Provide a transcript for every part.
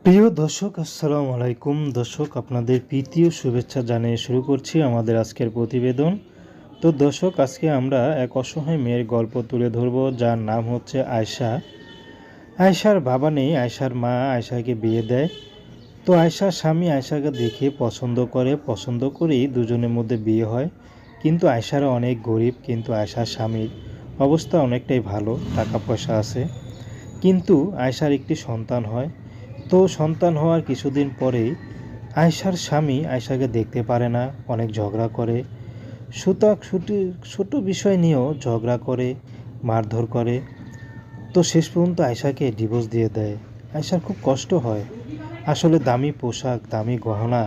প্রিয় দর্শক, আসসালামু আলাইকুম। দর্শক, আপনাদের প্রীতি ও শুভেচ্ছা জানিয়ে শুরু করছি আমাদের আজকের প্রতিবেদন। তো দর্শক, আজকে আমরা এক অসহায় মেয়ের গল্প তুলে ধরব, যার নাম হচ্ছে আয়শা। আয়শার বাবা নেই, আয়শার মা আয়শাকে বিয়ে দেয়। তো আয়শার স্বামী আয়শাকে দেখে পছন্দ করেই দুজনের মধ্যে বিয়ে হয়। কিন্তু আয়শারা অনেক গরিব, কিন্তু আয়শার স্বামীর অবস্থা অনেকটাই ভালো, টাকা পয়সা আছে। কিন্তু আয়শার একটি সন্তান হয়। তো সন্তান হওয়ার কিছুদিন পরেই আয়শার স্বামী আয়শাকে দেখতে পারে না, অনেক ঝগড়া করে। ছোট বিষয় নিয়েও ঝগড়া করে, মারধর করে। তো শেষ পর্যন্ত আয়শাকে ডিভোর্স দিয়ে দেয়। আয়শার খুব কষ্ট হয়। আসলে দামি পোশাক, দামি গহনা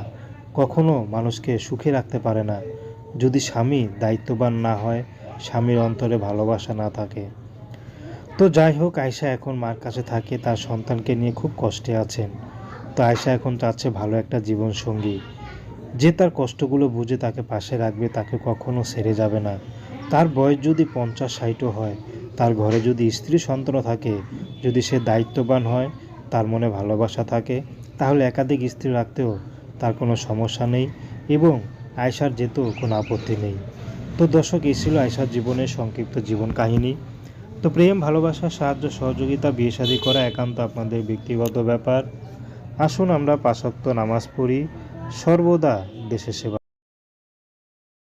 কখনো মানুষকে সুখে রাখতে পারে না, যদি স্বামী দায়িত্ববান না হয়, স্বামীর অন্তরে ভালোবাসা না থাকে। তো যাই হোক, আয়শা এখন মার কাছে থাকে, তার সন্তানকে নিয়ে খুব কষ্টে আছেন। তো আয়শা এখন চাচ্ছে ভালো একটা জীবনসঙ্গী, যে তার কষ্টগুলো বুঝে তাকে পাশে রাখবে, তাকে কখনো ছেড়ে যাবে না। তার বয়স যদি 50-60ও হয়, তার ঘরে যদি স্ত্রী সন্তানও থাকে, যদি সে দায়িত্ববান হয়, তার মনে ভালোবাসা থাকে, তাহলে একাধিক স্ত্রী রাখতেও তার কোনো সমস্যা নেই এবং আয়শার যেতেও কোনো আপত্তি নেই। তো দর্শক, এই ছিল আয়শার জীবনের সংক্ষিপ্ত জীবন কাহিনী। তো প্রেম, ভালোবাসা, সাহায্য, সহযোগিতা, বিয়ে শাদী করা একান্ত আপনাদের ব্যক্তিগত ব্যাপার। আসুন আমরা 5 ওয়াক্ত নামাজ পড়ি, সর্বদা দেশের সেবা।